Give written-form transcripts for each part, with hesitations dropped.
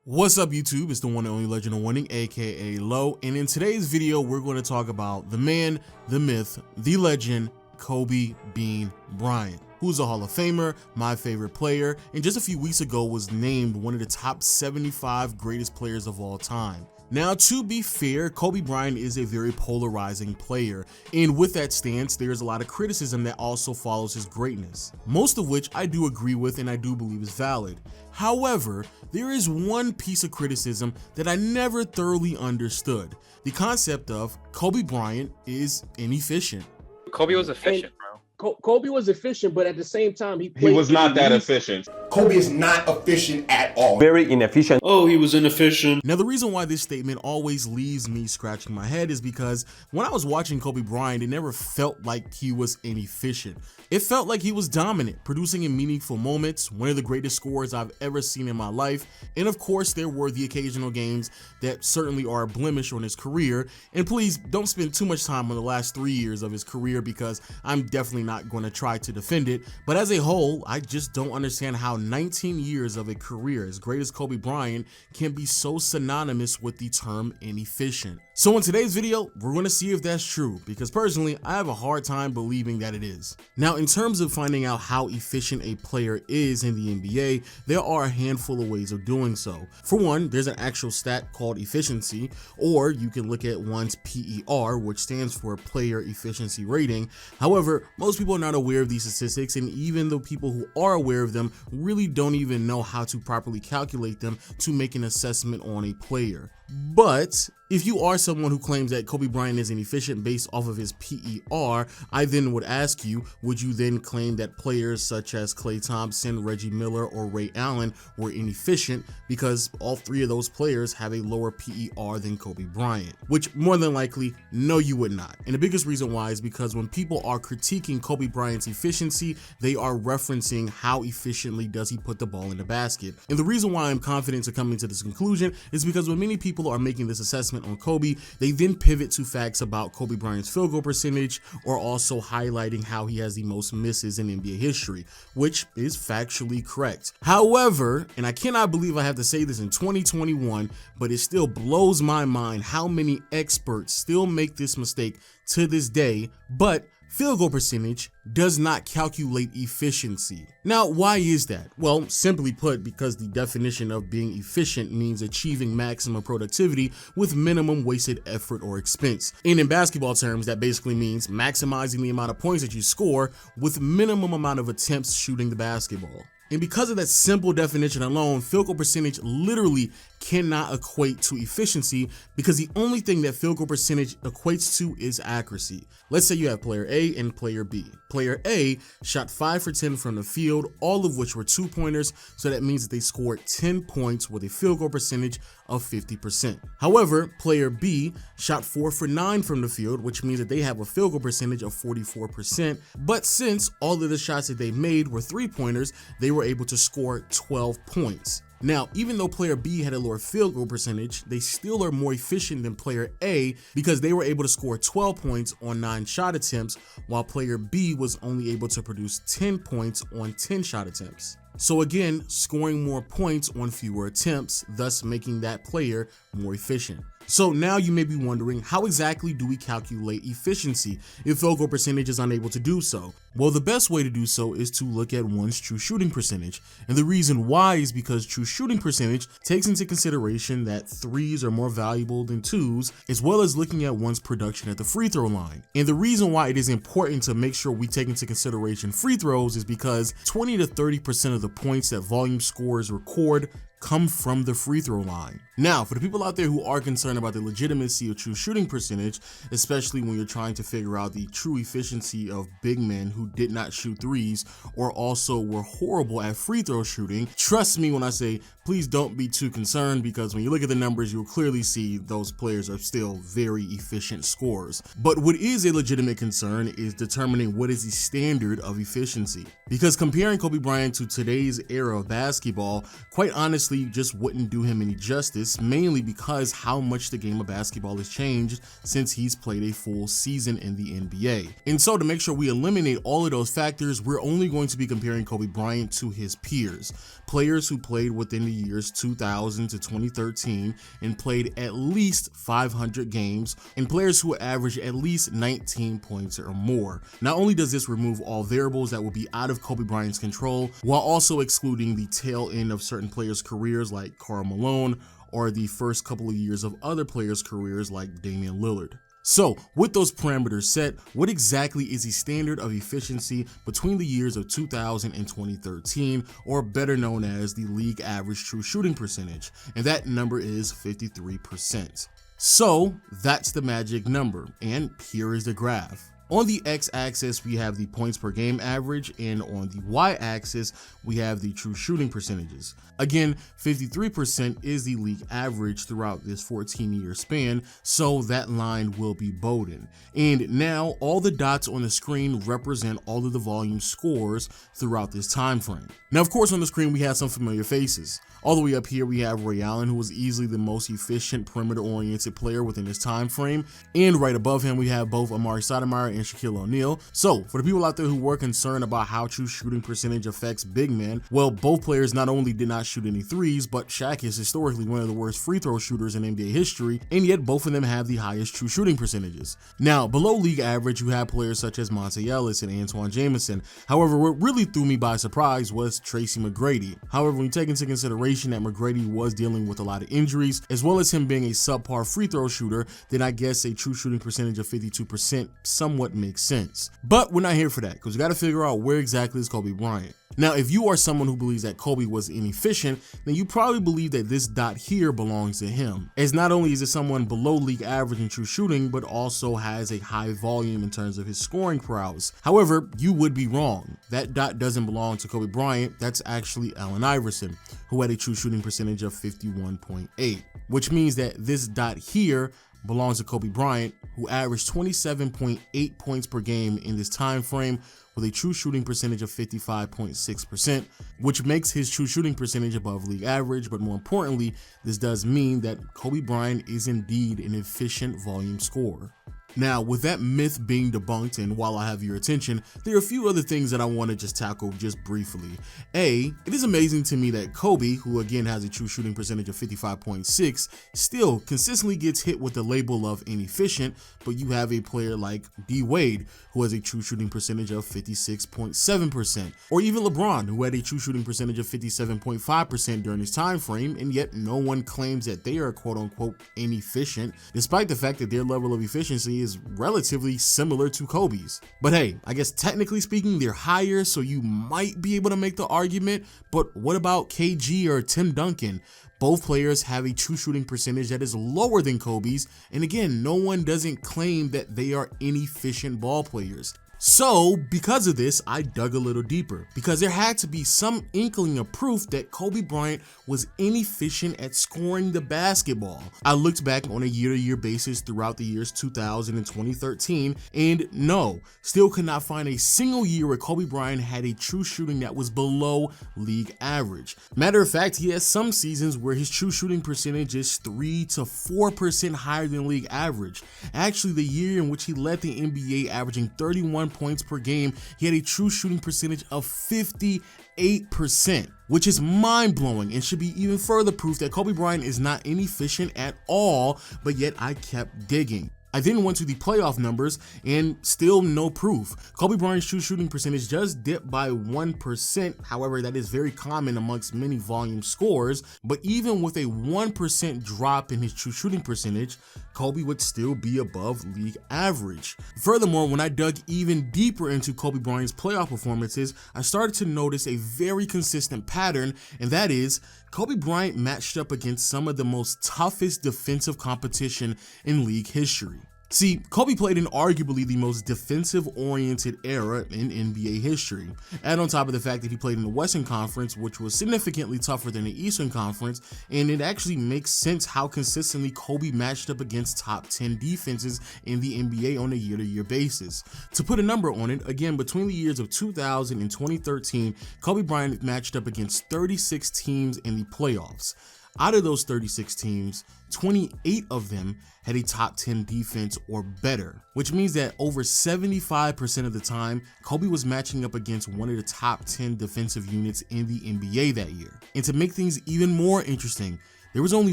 What's up, YouTube? It's the one and only Legend of Winning, aka Low, and in today's video we're going to talk about the man, the myth, the legend, Kobe Bean Bryant, who's a Hall of Famer, my favorite player, and just a few weeks ago was named one of the top 75 greatest players of all time. Now, to be fair, Kobe Bryant is a very polarizing player, and with that stance, there's a lot of criticism that also follows his greatness, most of which I do agree with and I do believe is valid. However, there is one piece of criticism that I never thoroughly understood: the concept of Kobe Bryant is inefficient. Kobe was efficient, bro. Kobe was efficient, but at the same time, he was not that efficient. Kobe is not efficient at all. Very inefficient. Oh, he was inefficient. Now, the reason why this statement always leaves me scratching my head is because when I was watching Kobe Bryant, it never felt like he was inefficient. It felt like he was dominant, producing in meaningful moments, one of the greatest scorers I've ever seen in my life. And of course, there were the occasional games that certainly are a blemish on his career. And please don't spend too much time on the last 3 years of his career, because I'm definitely not going to try to defend it. But as a whole, I just don't understand how 19 years of a career as great as Kobe Bryant can be so synonymous with the term inefficient. So in today's video, we're going to see if that's true, because personally, I have a hard time believing that it is. Now, in terms of finding out how efficient a player is in the NBA, there are a handful of ways of doing so. For one, there's an actual stat called efficiency, or you can look at one's PER, which stands for player efficiency rating. However, most people are not aware of these statistics, and even the people who are aware of them really don't even know how to properly calculate them to make an assessment on a player. But if you are someone who claims that Kobe Bryant is inefficient based off of his PER, I then would ask you, would you then claim that players such as Klay Thompson, Reggie Miller, or Ray Allen were inefficient because all three of those players have a lower PER than Kobe Bryant? Which more than likely, no, you would not. And the biggest reason why is because when people are critiquing Kobe Bryant's efficiency, they are referencing how efficiently does he put the ball in the basket. And the reason why I'm confident to coming to this conclusion is because when many people are making this assessment on Kobe, they then pivot to facts about Kobe Bryant's field goal percentage, or also highlighting how he has the most misses in NBA history, which is factually correct. However, and I cannot believe I have to say this in 2021, but it still blows my mind how many experts still make this mistake to this day, but field goal percentage does not calculate efficiency. Now, why is that? Well, simply put, because the definition of being efficient means achieving maximum productivity with minimum wasted effort or expense. And in basketball terms, that basically means maximizing the amount of points that you score with minimum amount of attempts shooting the basketball. And because of that simple definition alone, field goal percentage literally cannot equate to efficiency, because the only thing that field goal percentage equates to is accuracy. Let's say you have player A and player B. Player A shot 5 for 10 from the field, all of which were 2-pointers, so that means that they scored 10 points with a field goal percentage of 50%. However, player B shot 4 for 9 from the field, which means that they have a field goal percentage of 44%, but since all of the shots that they made were 3-pointers, they were able to score 12 points. Now, even though player B had a lower field goal percentage, they still are more efficient than player A because they were able to score 12 points on 9 shot attempts, while player B was only able to produce 10 points on 10 shot attempts. So again, scoring more points on fewer attempts, thus making that player more efficient. So now you may be wondering, how exactly do we calculate efficiency if field goal percentage is unable to do so? Well, the best way to do so is to look at one's true shooting percentage. And the reason why is because true shooting percentage takes into consideration that 3s are more valuable than 2s, as well as looking at one's production at the free throw line. And the reason why it is important to make sure we take into consideration free throws is because 20 to 30% of the points that volume scorers record come from the free throw line. Now, for the people out there who are concerned about the legitimacy of true shooting percentage, especially when you're trying to figure out the true efficiency of big men who did not shoot 3s or also were horrible at free throw shooting, trust me when I say please don't be too concerned, because when you look at the numbers, you'll clearly see those players are still very efficient scorers. But what is a legitimate concern is determining what is the standard of efficiency, because comparing Kobe Bryant to today's era of basketball, quite honestly, just wouldn't do him any justice, this mainly because how much the game of basketball has changed since he's played a full season in the NBA. And so to make sure we eliminate all of those factors, we're only going to be comparing Kobe Bryant to his peers, players who played within the years 2000 to 2013 and played at least 500 games, and players who averaged at least 19 points or more. Not only does this remove all variables that will be out of Kobe Bryant's control, while also excluding the tail end of certain players' careers like Karl Malone or the first couple of years of other players' careers like Damian Lillard. So, with those parameters set, what exactly is the standard of efficiency between the years of 2000 and 2013, or better known as the league average true shooting percentage? And that number is 53%. So, that's the magic number, and here is the graph. On the x-axis, we have the points per game average, and on the y-axis, we have the true shooting percentages. Again, 53% is the league average throughout this 14-year span, so that line will be bolded. And now, all the dots on the screen represent all of the volume scores throughout this time frame. Now, of course, on the screen, we have some familiar faces. All the way up here, we have Ray Allen, who was easily the most efficient perimeter-oriented player within this time frame. And right above him, we have both Amari Stoudemire and Shaquille O'Neal. So, for the people out there who were concerned about how true shooting percentage affects big men, well, both players not only did not shoot any threes, but Shaq is historically one of the worst free throw shooters in NBA history, and yet both of them have the highest true shooting percentages. Now, below league average, you have players such as Monte Ellis and Antoine Jameson. However, what really threw me by surprise was Tracy McGrady. However, when you take into consideration that McGrady was dealing with a lot of injuries, as well as him being a subpar free throw shooter, then I guess a true shooting percentage of 52% somewhat makes sense. But we're not here for that, because we got to figure out where exactly is Kobe Bryant. Now, if you are someone who believes that Kobe was inefficient, then you probably believe that this dot here belongs to him, as not only is it someone below league average in true shooting, but also has a high volume in terms of his scoring prowess. However, you would be wrong. That dot doesn't belong to Kobe Bryant. That's actually Allen Iverson, who had a true shooting percentage of 51.8, which means that this dot here belongs to Kobe Bryant, who averaged 27.8 points per game in this time frame with a true shooting percentage of 55.6%, which makes his true shooting percentage above league average. But more importantly, this does mean that Kobe Bryant is indeed an efficient volume scorer. Now, with that myth being debunked, and while I have your attention, there are a few other things that I want to just tackle just briefly. A, it is amazing to me that Kobe, who again has a true shooting percentage of 55.6, still consistently gets hit with the label of inefficient, but you have a player like D Wade, who has a true shooting percentage of 56.7%, or even LeBron, who had a true shooting percentage of 57.5% during his time frame, and yet no one claims that they are quote-unquote inefficient, despite the fact that their level of efficiency is relatively similar to Kobe's. But hey, I guess technically speaking, they're higher, so you might be able to make the argument, but what about KG or Tim Duncan? Both players have a true shooting percentage that is lower than Kobe's, and again, no one doesn't claim that they are inefficient ball players. So, because of this, I dug a little deeper, because there had to be some inkling of proof that Kobe Bryant was inefficient at scoring the basketball. I looked back on a year-to-year basis throughout the years 2000 and 2013, and no, still could not find a single year where Kobe Bryant had a true shooting that was below league average. Matter of fact, he has some seasons where his true shooting percentage is 3 to 4% higher than league average. Actually, the year in which he led the NBA averaging 31 points per game, he had a true shooting percentage of 58%, which is mind-blowing and should be even further proof that Kobe Bryant is not inefficient at all, but yet I kept digging. I then went to the playoff numbers and still no proof. Kobe Bryant's true shooting percentage does dip by 1%. However, that is very common amongst many volume scorers. But even with a 1% drop in his true shooting percentage, Kobe would still be above league average. Furthermore, when I dug even deeper into Kobe Bryant's playoff performances, I started to notice a very consistent pattern, and that is Kobe Bryant matched up against some of the most toughest defensive competition in league history. See, Kobe played in arguably the most defensive-oriented era in NBA history. Add on top of the fact that he played in the Western Conference, which was significantly tougher than the Eastern Conference, and it actually makes sense how consistently Kobe matched up against top 10 defenses in the NBA on a year-to-year basis. To put a number on it, again, between the years of 2000 and 2013, Kobe Bryant matched up against 36 teams in the playoffs. Out of those 36 teams, 28 of them had a top 10 defense or better, which means that over 75% of the time, Kobe was matching up against one of the top 10 defensive units in the NBA that year. And to make things even more interesting, there was only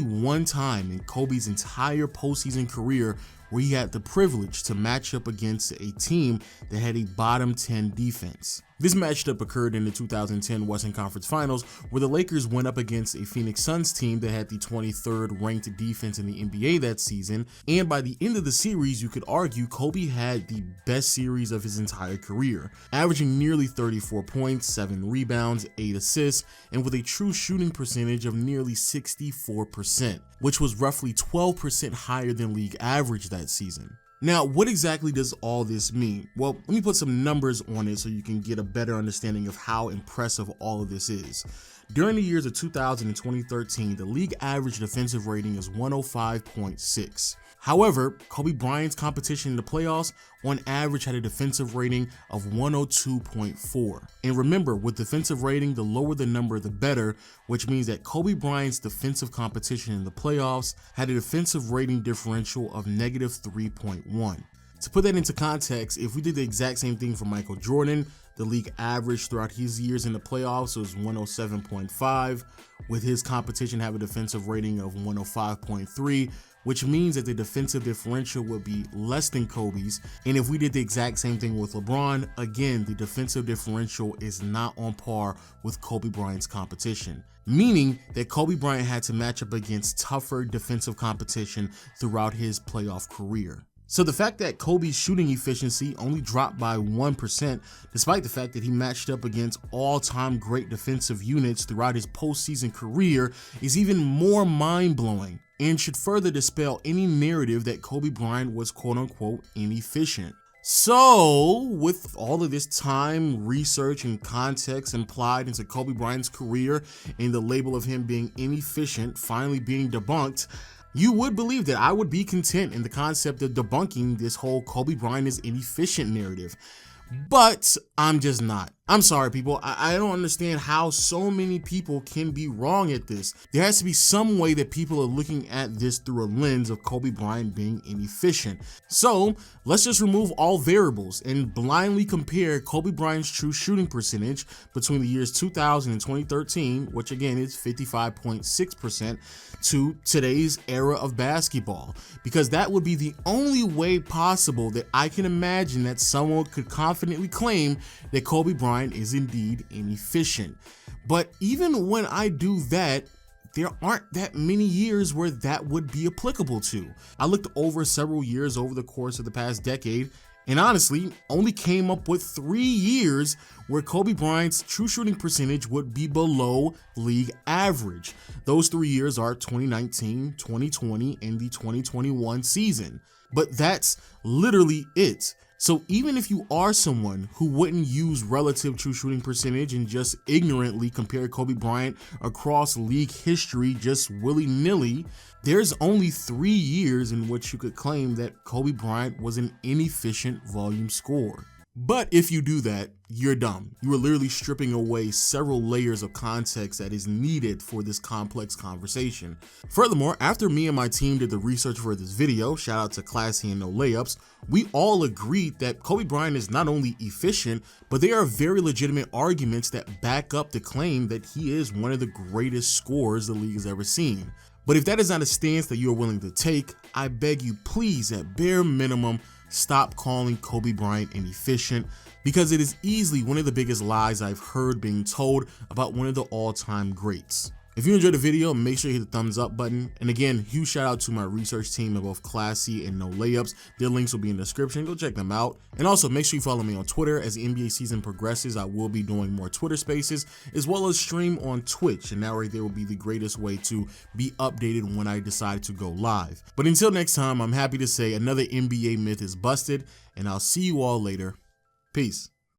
one time in Kobe's entire postseason career where he had the privilege to match up against a team that had a bottom 10 defense. This matchup occurred in the 2010 Western Conference Finals, where the Lakers went up against a Phoenix Suns team that had the 23rd ranked defense in the NBA that season, and by the end of the series, you could argue Kobe had the best series of his entire career, averaging nearly 34 points, 7 rebounds, 8 assists, and with a true shooting percentage of nearly 64%, which was roughly 12% higher than league average that season. Now, what exactly does all this mean? Well, let me put some numbers on it so you can get a better understanding of how impressive all of this is. During the years of 2000 and 2013, the league average defensive rating is 105.6. However, Kobe Bryant's competition in the playoffs on average had a defensive rating of 102.4. And remember, with defensive rating, the lower the number, the better, which means that Kobe Bryant's defensive competition in the playoffs had a defensive rating differential of negative 3.1. To put that into context, if we did the exact same thing for Michael Jordan, the league average throughout his years in the playoffs was 107.5, with his competition having a defensive rating of 105.3, which means that the defensive differential would be less than Kobe's. And if we did the exact same thing with LeBron, again, the defensive differential is not on par with Kobe Bryant's competition, meaning that Kobe Bryant had to match up against tougher defensive competition throughout his playoff career. So the fact that Kobe's shooting efficiency only dropped by 1%, despite the fact that he matched up against all-time great defensive units throughout his postseason career, is even more mind-blowing and should further dispel any narrative that Kobe Bryant was quote-unquote inefficient. So, with all of this time, research, and context implied into Kobe Bryant's career and the label of him being inefficient finally being debunked, you would believe that I would be content in the concept of debunking this whole Kobe Bryant is inefficient narrative. But I'm just not. I'm sorry, people. I don't understand how so many people can be wrong at this. There has to be some way that people are looking at this through a lens of Kobe Bryant being inefficient. So let's just remove all variables and blindly compare Kobe Bryant's true shooting percentage between the years 2000 and 2013, which again is 55.6%, to today's era of basketball, because that would be the only way possible that I can imagine that someone could confidently claim that Kobe Bryant is indeed inefficient. But even when I do that, there aren't that many years where that would be applicable to. I looked over several years over the course of the past decade, and honestly only came up with 3 years where Kobe Bryant's true shooting percentage would be below league average. Those 3 years are 2019, 2020, and the 2021 season. But that's literally it. So even if you are someone who wouldn't use relative true shooting percentage and just ignorantly compare Kobe Bryant across league history just willy-nilly, there's only 3 years in which you could claim that Kobe Bryant was an inefficient volume scorer. But if you do that, you're dumb. You are literally stripping away several layers of context that is needed for this complex conversation. Furthermore, after me and my team did the research for this video, shout out to Classy and No Layups, we all agreed that Kobe Bryant is not only efficient, but there are very legitimate arguments that back up the claim that he is one of the greatest scorers the league has ever seen. But if that is not a stance that you are willing to take, I beg you please, at bare minimum, stop calling Kobe Bryant inefficient, because it is easily one of the biggest lies I've heard being told about one of the all-time greats. If you enjoyed the video, make sure you hit the thumbs up button. And again, huge shout out to my research team of both Classy and No Layups. Their links will be in the description. Go check them out. And also make sure you follow me on Twitter. As the NBA season progresses, I will be doing more Twitter spaces, as well as stream on Twitch. And that right there will be the greatest way to be updated when I decide to go live. But until next time, I'm happy to say another NBA myth is busted, and I'll see you all later. Peace.